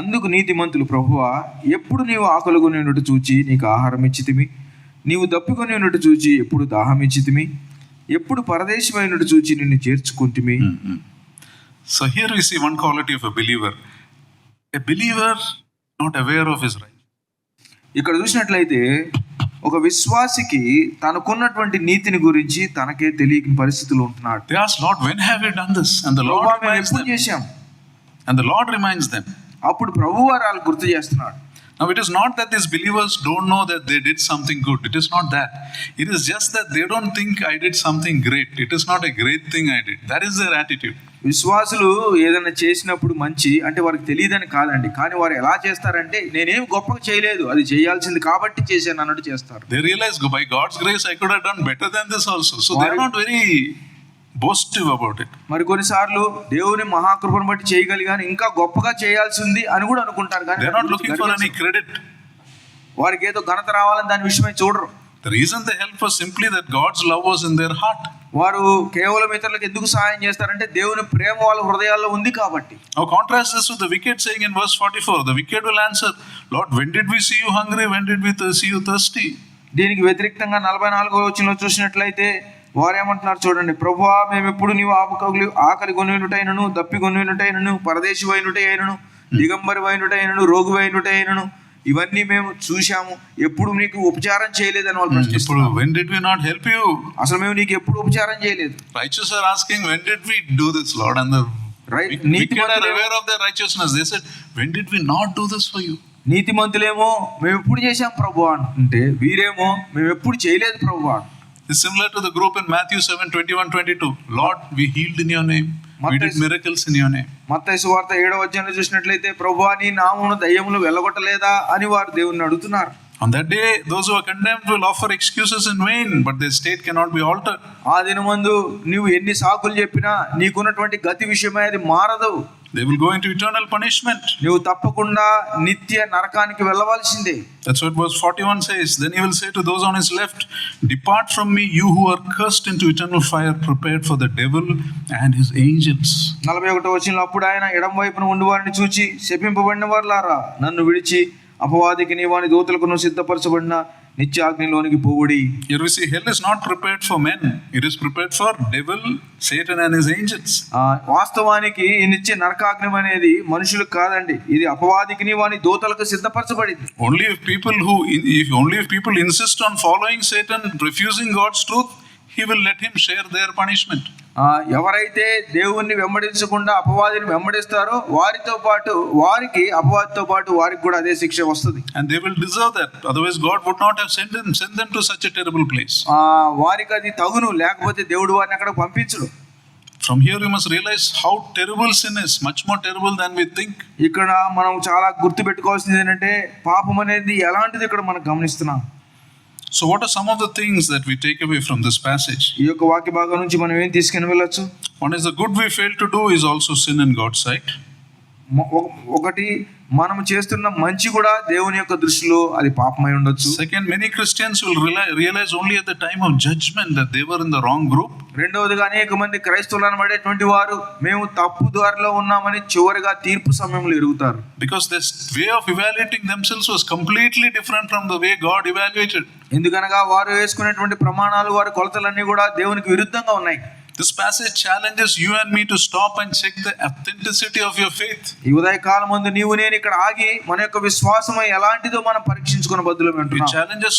అందుకు నీతిమంతులు, ప్రభువా, ఎప్పుడు నీవు ఆకలిగొని ఉన్నట్టు చూచి నీకు ఆహారం ఇచ్చితిమి, నీవు దప్పికొని ఉన్నట్టు చూచి ఎప్పుడు దాహం ఇచ్చితిమి, ఎప్పుడు పరదేశమైనట్టు చూచి నిన్ను చేర్చుకుంటిమి. So here we see one quality of a believer not aware of his right. ఇక్కడ చూసినట్లయితే ఒక విశ్వాసికి తనకున్నటువంటి నీతిని గురించి తనకే తెలియని పరిస్థితులు ఉంటున్నాడు. They ask, Lord, when have you done this? And the Lord reminds them. చేశాం. And the Lord reminds them. అప్పుడు ప్రభువు వారు గుర్తు చేస్తున్నాడు. Now it is not that these believers don't know that they did something good. It is not that. It is just that they don't think I did something great. It is not a great thing I did. That is their attitude. విశ్వాసులు ఏదైనా చేసినప్పుడు మంచి అంటే వారికి తెలియదని కాదండి, కానీ వారు ఎలా చేస్తారంటే నేనేం గొప్పగా చేయలేదు, అది చేయాల్సింది కాబట్టి చేశాను అన్నట్టు చేస్తారు. They realize by God's grace I could have done better than this also. So they are not very boastive about it. మరి కొన్నిసార్లు దేవుని మహాకృపను బట్టి చేయగలిగాను, ఇంకా గొప్పగా చేయాల్సింది అని కూడా అనుకుంటారు. కానీ they are not looking for any credit. వారికి ఏదో ఘనత రావాలని దాని విషయమై చూడరు. The reason they help was simply that God's love was in their heart. వారు కేవలం ఇతరులకు ఎందుకు సహాయం చేస్తారంటే దేవుని ప్రేమ వాళ్ళ హృదయాల్లో ఉంది కాబట్టి. Now contrast this with the wicked saying in verse 44. The wicked will answer, Lord, when did we see you hungry? When did we see you thirsty? దీనికి వ్యతిరేకంగా 44వ వచనంలో చూసినట్లయితే వారు ఏమంటున్నారు చూడండి, ప్రభువా, మేము ఎప్పుడు నీవు ఆకలి కొనినటైనను, దప్పి కొనినటైనను, పరదేశి అయినను, దిగంబరి అయినను, రోగి అయినను, ఇవన్నీ మేము చూశాము, ఎప్పుడు నీకు ఉపచారం చేయలేదని వాళ్ళు ప్రశ్నిస్తున్నారు. When did we not help you? అసలు మేము నీకు ఎప్పుడు ఉపచారం చేయలేదు. Righteous are asking, when did we do this, Lord? And the wicked are aware of their righteousness. They said, when did we not do this for you? నీతిమంతులేమో మేము ఎప్పుడు చేశాం ప్రభువా అంటే, వీరేమో మేము ఎప్పుడు చేయలేదు ప్రభువా. It's similar to the group in Matthew 7:21-22. Lord, we healed in your name. We did miracles in your name. మత్తయి సువార్త 7వ అధ్యాయంలో చూసినట్లయితే, ప్రభువా, నీ నామమున దయ్యములు వెళ్ళగొట్టలేదా అని వారు దేవుణ్ణి అడుగుతున్నారు. On that day, those who are condemned will offer excuses in vain, but their state cannot be altered. ఆ దినమందు నీవు ఎన్ని సాకులు చెప్పినా నీకున్నటువంటి గతి విషయమై అది మారదు. They will go into eternal punishment. నువ్వు తప్పకుండా నిత్య నరకానికి వెళ్ళవలసిందే. That's what verse 41 says. Then he will say to those on his left, "Depart from me, you who are cursed, into eternal fire prepared for the devil and his angels." 41వ వచనంలో అప్పుడు ఆయన ఎడమ వైపున ఉండి వారిని చూచి, శపింపబడిన వారులారా, నన్ను విడిచి అపవాదికి వాని దూతలకు సిద్ధపరచబడిన నిత్యాగ్నిలోనికి పోవుడి. Here we see hell is not prepared for men. It is prepared for devil, Satan and his angels. వాస్తవానికి ఈ నిత్య నరకాగ్ని అనేది మనుషులకు కాదండి, ఇది అపవాదికి వాని దూతలకు సిద్ధపరచబడింది. Only if people insist on following Satan, refusing God's truth, he will let him share their punishment. ఎవరైతే దేవుణ్ణి వెంబడించకుండా అపవాదిని వెంబడిస్తారో వారితో పాటు అపవాదితో పాటు వారికి కూడా అదే శిక్ష వస్తుంది. And they will deserve that. Otherwise God would not have sent them to such a terrible place. వారికి అది తగును, లేకపోతే దేవుడు వారిని అక్కడ పంపించడు. From here we must realize how terrible sin is, much more terrible than we think. ఇక్కడ మనం చాలా గుర్తుపెట్టుకోవాల్సింది ఏంటంటే పాపం అనేది ఎలాంటిది ఇక్కడ మనం గమనిస్తున్నాం. So what are some of the things that we take away from this passage? ఈ యొక్క వాక్య భాగం నుంచి మనం ఏం తీసుకుని వెళ్ళొచ్చు? One is the good we fail to do is also sin in God's sight. ఒకటి మనం చేస్తున్న మంచి కూడా దేవుని యొక్క దృష్టిలో అది పాపమై ఉండొచ్చు. Second, many Christians will realize only at the time of judgment that they were in the wrong group. రెండవదిగా అనేక మంది క్రైస్తవులు అనబడేటువంటి వారు మేము తప్పు దారిలో ఉన్నామని చివరిగా తీర్పు సమయంలో ఎరుగుతారు. Because this way of evaluating themselves was completely different from the way God evaluated. ఎందుకనగా వారు వేసుకునేటువంటి ప్రమాణాలు, వారి కొలతలన్నీ కూడా దేవునికి విరుద్ధంగా ఉన్నాయి. This passage challenges you and me to stop and check the authenticity of your faith. ఈ ఉదయకాలం ముందు నీవు నేను ఇక్కడ ఆగి మన యొక్క విశ్వాసం ఎలాంటిదో మనం పరీక్షించుకునే బదులుగా ఉంటున్నాం. It challenges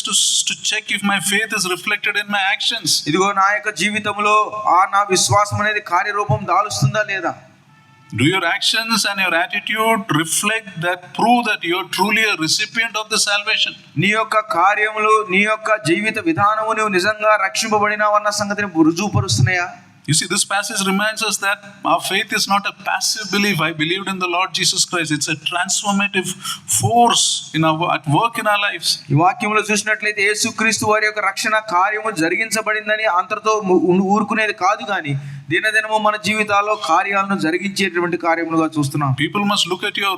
to check if my faith is reflected in my actions. ఇదిగో నా యొక్క జీవితంలో నా విశ్వాసం అనేది కార్యరూపం దాలుస్తుందా లేదా? Do your actions and your attitude reflect that, prove that you are truly a recipient of the salvation? నీ యొక్క కార్యములు, నీ యొక్క జీవిత విధానము నువ్వు నిజంగా రక్షింపబడినావన్న సంగతిని రుజువుపరుస్తున్నాయా? You see, this passage reminds us that our faith is not a passive belief. I believed in the Lord Jesus Christ. It's a transformative force at work in our lives. ఈ వాక్యంలో చూసినట్లయితే యేసుక్రీస్తు వారి యొక్క రక్షణ కార్యము జరిగించబడిందని అంతటితో ఊరుకునేది కాదు, కానీ దినదినము మన జీవితాల్లో కార్యాలను జరిగించేటువంటి కార్యములుగా చూస్తున్నాం. People must look at your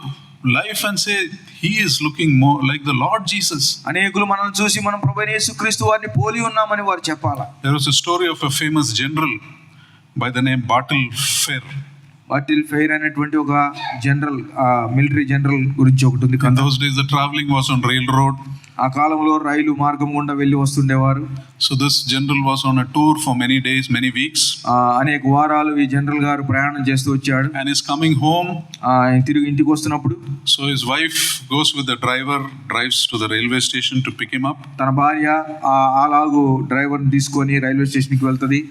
life and say, he is looking more like the Lord Jesus. అనేకులు మనల్ని చూసి మనం ప్రభువైన యేసుక్రీస్తు వారిని పోలి ఉన్నామని వారు చెప్పాలా. There was a story of a famous general by the name Bartle Fair. Bottle fair అనేటువంటి ఒక జనరల్, మిలిటరీ జనరల్ గురించి ఒకటి ఉంది. In those days the traveling was on railroad. ఆ కాలంలో రైలు మార్గం గుండా వెళ్ళి వస్తుండేవారు. So this general was on a tour for many days, many weeks. అనేక వారాలు ఈ జనరల్ గారు ప్రయాణం చేస్తూ వచ్చాడు. And is coming home. తిరిగి ఇంటికి వస్తున్నప్పుడు so his wife goes with the driver, drives to the railway station to pick him up. తన భార్య అలాగూ డ్రైవర్ని తీసుకొని రైల్వే స్టేషన్కి వెళ్తుంది.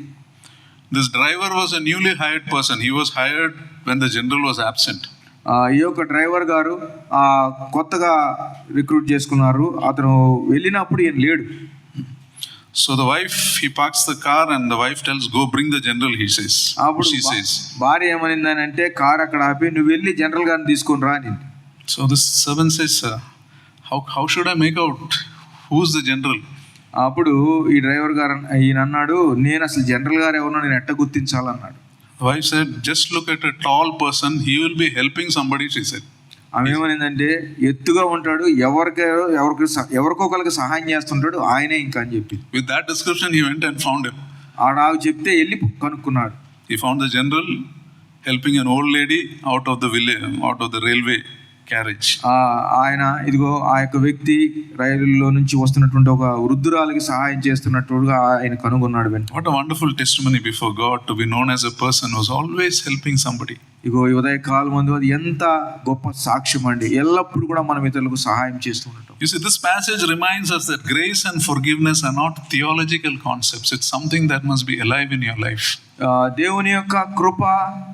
This driver was a newly hired person. He was hired when the general was absent. ఈ యొక్క driver గారు కొత్తగా రిక్రూట్ చేసుకున్నారు. అతను వెళ్ళినప్పుడు ఈయన లేడు. So the wife, he parks the car and the wife tells, go bring the general, she says. భార్య ఏమనిందని అంటే కార్ అక్కడ ఆపి నువ్వు వెళ్ళి జనరల్ గారిని తీసుకొని రా అని. So this servant says, how should I make out who's the general? అప్పుడు ఈ డ్రైవర్ గారు ఈయన అన్నాడు, నేను అసలు జనరల్ గారు ఎవరినో నేను ఎట్ట గుర్తించాలన్నాడు. The wife said, just look at a tall person, he will be helping somebody, she said. ఆమె ఏమనిందంటే ఎత్తుగా ఉంటాడు, ఎవరికో ఒకరికి సహాయం చేస్తుంటాడు, ఆయనే ఇంకా అని చెప్పి. With that description he went and found him. ఆడ చెప్తే వెళ్ళి కనుక్కున్నాడు. He found the general helping an old lady out of the village, out of the railway carriage. ఆయన ఇదిగో ఆ యొక్క వ్యక్తి రైలులో నుంచి వస్తున్నటువంటి ఒక వృద్ధురాలికి సహాయం చేస్తున్నట్టుగా ఆయన కనుగొన్నాడు. What a wonderful testimony before God to be known as a person who's always helping somebody. ఇగో ఈ ఉదయ కాలం ముందు అది ఎంత గొప్ప సాక్ష్యం అండి, ఎల్లప్పుడూ కూడా మనం ఇతరులకు సహాయం చేస్తూ ఉంటాం. You see, this passage reminds us that grace and forgiveness are not theological concepts. It's something that must be alive in your life. దేవుని యొక్క కృప,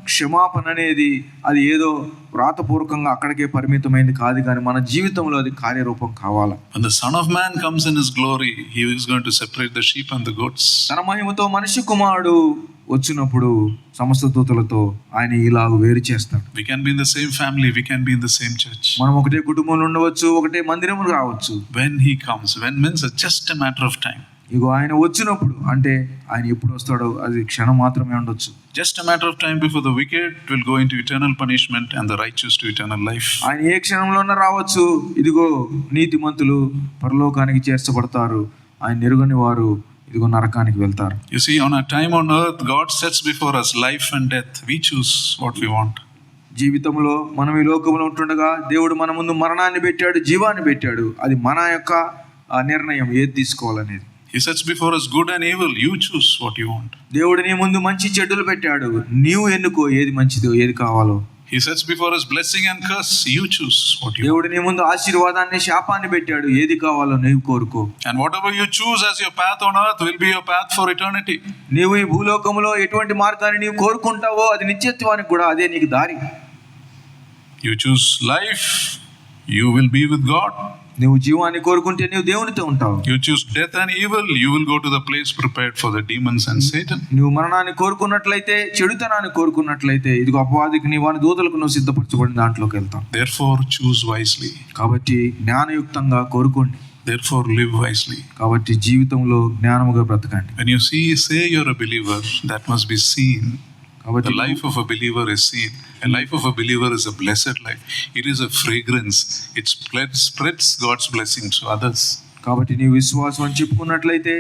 క్షమాపణ అనేది అది ఏదో వ్రాతపూర్వకంగా అక్కడికే పరిమితమైంది కాదు, కానీ మన జీవితంలో అది కార్యరూపం కావాలి. When the Son of Man comes in his glory, he is going to separate the sheep and the goats. తన మహిమతో మనిషి కుమారుడు వచ్చినప్పుడు సమస్త దూతలతో ఆయన ఇలాగ వేరు చేస్తాడు. We can be in the same family, we can be in the same church. మనం ఒకటే కుటుంబంలో ఉండవచ్చు, ఒకటే మందిరంలో రావచ్చు. When he comes, when means it's just a matter of time. ఇగో ఆయన వచ్చినప్పుడు, అంటే ఆయన ఎప్పుడు వస్తాడో అది క్షణం మాత్రమే ఉండొచ్చు. Just a matter of time before the wicked will go into eternal punishment and the righteous to eternal life. ఆయన ఏ క్షణంలోనే రావచ్చు. ఇదిగో నీతిమంతులు పరలోకానికి చేర్చబడతారు, ఆయన ఎరుగని వారు ఇదిగో నరకానికి వెళ్తారు. You see, on our time on earth, God sets before us life and death. We choose what we want. జీవితంలో మనం ఈ లోకంలో ఉంటుండగా దేవుడు మన ముందు మరణాన్ని పెట్టాడు, జీవాన్ని పెట్టాడు. అది మన యొక్క నిర్ణయం, ఏది తీసుకోవాలనేది. He sets before us good and evil. You choose what you want. దేవుడు నీ ముందు మంచి చెడులు పెట్టాడు, నీవు ఎన్నుకో ఏది మంచిదో, ఏది కావాలో. He sets before us blessing and curse. You choose what you want. దేవుడు నీ ముందు ఆశీర్వాదాన్ని, శాపాన్ని పెట్టాడు, ఏది కావాలో నీవు కోరుకో. And whatever you choose as your path on earth will be your path for eternity. నీవు ఈ భూలోకంలో ఎటువంటి మార్గాన్ని నీవు కోరుకుంటావో అది నిత్యత్వానికి కూడా అదే నీకు దారి. You choose life, you will be with God. నువ్వు జీవాన్ని కోరుకుంటే నీవు దేవునితో ఉంటావు. You choose death and evil, you will go to the place prepared for the demons and Satan. నువ్వు మరణాన్ని కోరుకున్నట్లయితే, చెడుతనాన్ని కోరుకున్నట్లయితే, ఇదిగో అపవాదికి నీ వాని దూతలకు నువ్వు సిద్ధపరచబడిన దాంట్లోకి వెళ్తావు. Therefore choose wisely. కాబట్టి జ్ఞానయుక్తంగా కోరుకోండి. Therefore live wisely. కాబట్టి జీవితంలో జ్ఞానముగా బ్రతకండి. When you say you're a believer, that must be seen. కాబట్టి The life of a believer is seen. A life of a believer is a blessed life. It is a fragrance. It spreads God's blessing to others. కాబట్టి నీ విశ్వాసం అని చెప్పుకున్నట్లయితే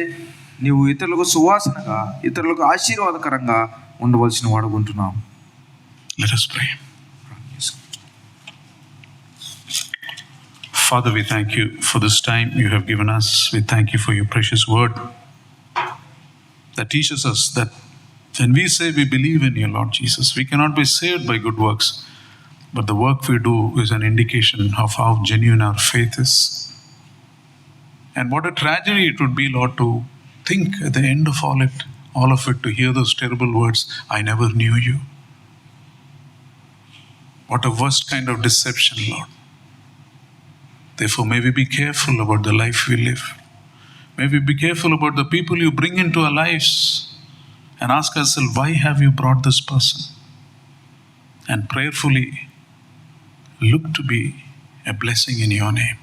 నీవు ఇతరులకు సువాసనగా, ఇతరులకు ఆశీర్వాదకరంగా ఉండవలసిన వాడుకుంటున్నావు. Let us pray. Father, we thank you for this time you have given us. We thank you for your precious word that teaches us that when we say we believe in you, Lord Jesus, we cannot be saved by good works, but the work we do is an indication of how genuine our faith is. And what a tragedy it would be, Lord, to think at the end of all of it, to hear those terrible words, I never knew you. What a worst kind of deception, Lord. Therefore, may we be careful about the life we live. May we be careful about the people you bring into our lives and ask ourselves, why have you brought this person? And prayerfully look to be a blessing in your name.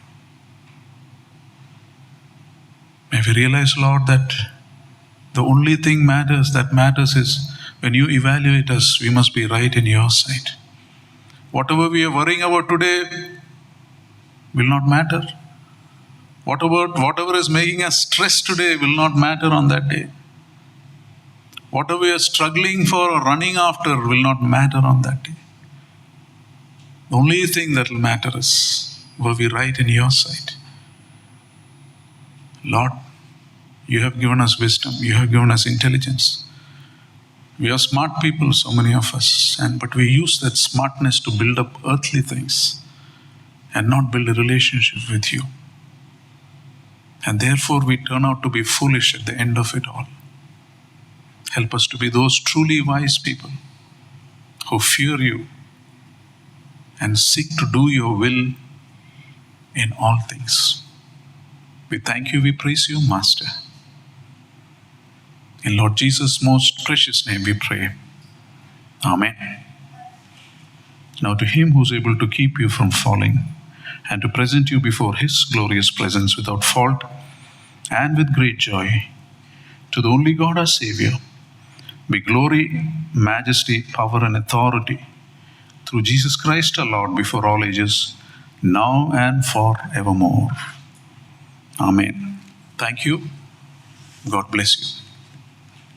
May we realize, Lord, that the only thing that matters is when you evaluate us, we must be right in your sight. Whatever we are worrying about today will not matter. Whatever is making us stress today will not matter on that day. Whatever we are struggling for or running after will not matter on that day. The only thing that will matter is, were we right in your sight? Lord, you have given us wisdom, you have given us intelligence. We are smart people, so many of us, but we use that smartness to build up earthly things and not build a relationship with you. And therefore we turn out to be foolish at the end of it all. Help us to be those truly wise people who fear you and seek to do your will in all things. We thank you, we praise you, Master. In Lord Jesus' most precious name we pray. Amen. Now to him who is able to keep you from falling and to present you before his glorious presence without fault and with great joy, to the only God our Savior, be glory, majesty, power and authority through Jesus Christ our Lord before all ages, now and forevermore. Amen. Thank you. God bless you.